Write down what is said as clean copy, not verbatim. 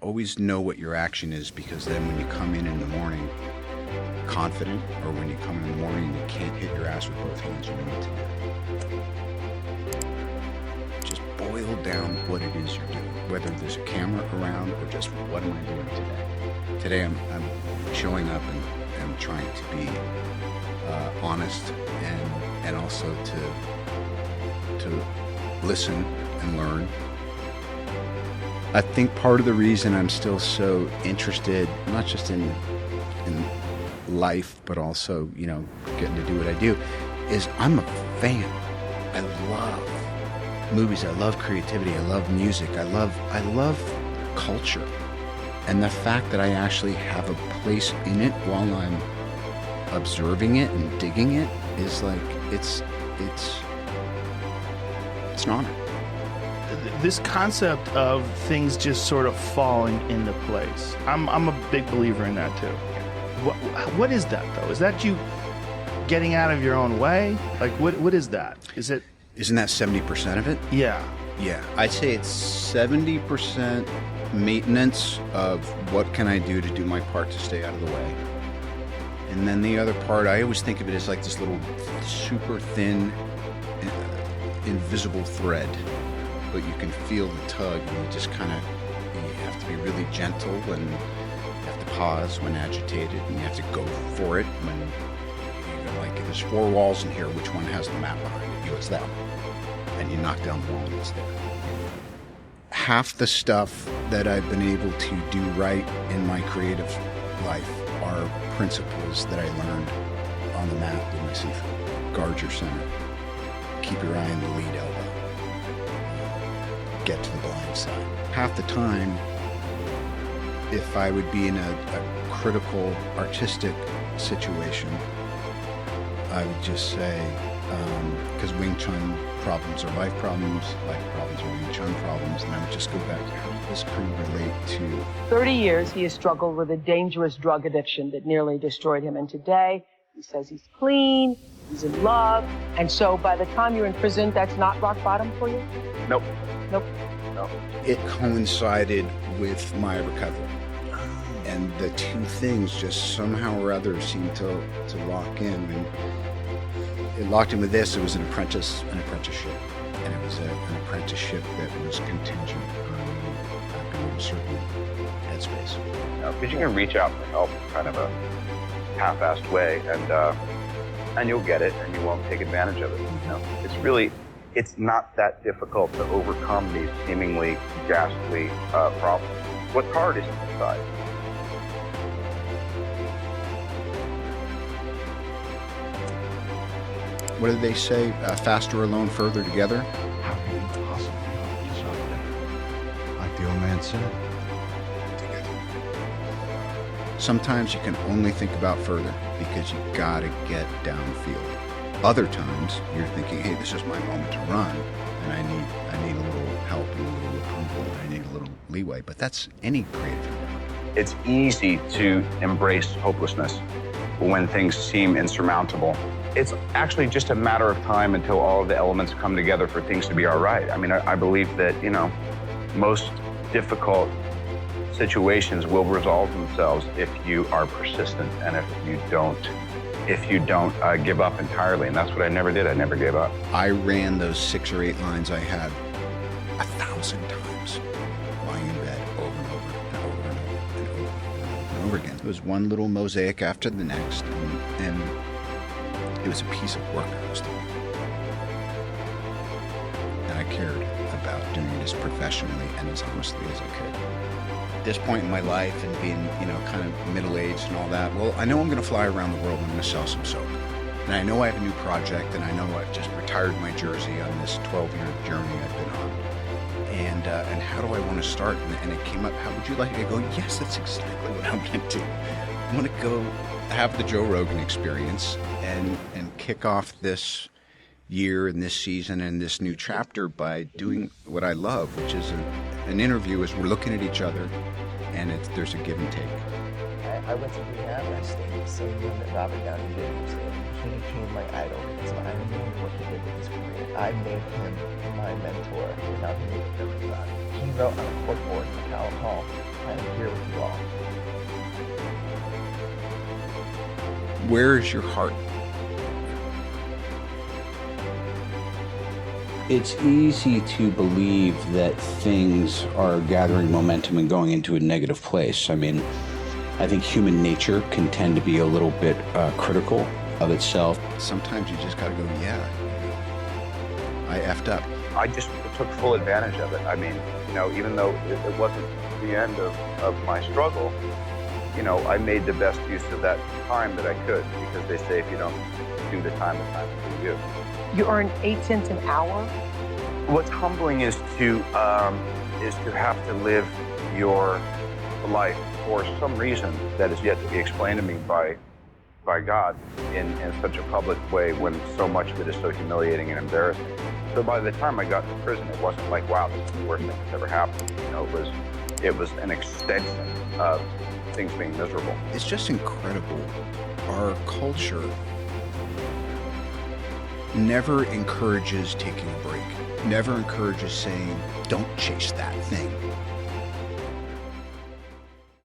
always know what your action is, because then when you come in the morning confident, or when you come in the morning and you can't hit your ass with both hands, you know what to do. Just boil down what it is you're doing, whether there's a camera around or just what am I doing today. Today I'm showing up and trying to be honest and also to listen and learn. I think part of the reason I'm still so interested, not just in life, but also, you know, getting to do what I do, is I'm a fan. I love movies. I love creativity. I love music. I love culture. And the fact that I actually have a place in it while I'm observing it and digging it is like, it's an honor. This concept of things just sort of falling into place, I'm a big believer in that too. What is that though? Is that you getting out of your own way? Like what is that? Isn't that 70% of it? Yeah. Yeah, I'd say it's 70% maintenance of what can I do to do my part to stay out of the way. And then the other part, I always think of it as like this little super thin, invisible thread, but you can feel the tug, and you just kind of, you have to be really gentle, and you have to pause when agitated, and you have to go for it when, you know, like, there's 4 walls in here, which one has the map behind it? It's that one. And you knock down the wall and it's there. Half the stuff that I've been able to do right in my creative life are principles that I learned on the map with my seafood. Guard your center. Keep your eye on the lead elbow. Get to the blind side. Half the time, if I would be in a critical artistic situation, I would just say, because Wing Chun problems are life problems are Wing Chun problems, and I would just go back to how does this kind of relate to... 30 years he has struggled with a dangerous drug addiction that nearly destroyed him, and today he says he's clean, he's in love, and so by the time you're in prison, that's not rock bottom for you? Nope. Nope. No. It coincided with my recovery, and the two things just somehow or other seemed to lock in. And it locked in with this. It was an apprenticeship, and it was an apprenticeship that was contingent on being in a certain headspace. Because you can reach out for help in kind of a half-assed way, and you'll get it, and you won't take advantage of it. You know, it's not that difficult to overcome these seemingly ghastly problems. What's hard is to decide. What did they say? Faster alone, further together? How can you possibly help yourself there? Like the old man said, together. Sometimes you can only think about further because you gotta get downfield. Other times you're thinking, hey, this is my moment to run, and I need a little help and a little approval, and I need a little leeway. But that's any creative endeavor. It's easy to embrace hopelessness when things seem insurmountable. It's actually just a matter of time until all of the elements come together for things to be all right. I mean, I believe that, you know, most difficult situations will resolve themselves if you are persistent and if you don't give up entirely. And that's what I never did. I never gave up. I ran those 6 or 8 lines I had 1,000 times, lying in bed over and over and over and over and over and over again. It was one little mosaic after the next, and it was a piece of work I was doing. And I cared about doing it as professionally and as honestly as I could. At this point in my life and being, you know, kind of middle-aged and all that, well, I know I'm going to fly around the world and I'm going to sell some soap. And I know I have a new project, and I know I've just retired my jersey on this 12-year journey I've been on. And how do I want to start? And it came up, how would you like it? I go, yes, that's exactly what I'm going to do. I want to go have the Joe Rogan experience and kick off this year and this season and this new chapter by doing what I love, which is an interview as we're looking at each other, and there's a give and take. I went to rehab and I stayed in the same room that Robert Downey Jr. was in. He became my idol because I knew what he did with his career. I made him my mentor without him even thinking about it. He wrote on a corkboard in the Town Hall, I'm here with you all. Where is your heart? It's easy to believe that things are gathering momentum and going into a negative place. I mean, I think human nature can tend to be a little bit critical of itself. Sometimes you just got to go, yeah, I effed up. I just took full advantage of it. I mean, you know, even though it wasn't the end of my struggle, you know, I made the best use of that time that I could, because they say if you don't do the time will do you. You earn 8 cents an hour? What's humbling is to have to live your life for some reason that is yet to be explained to me by God in such a public way, when so much of it is so humiliating and embarrassing. So by the time I got to prison, it wasn't like, wow, this is the worst thing that's ever happened. You know, it was an extension of things being miserable. It's just incredible. Our culture never encourages taking a break, never encourages saying, don't chase that thing.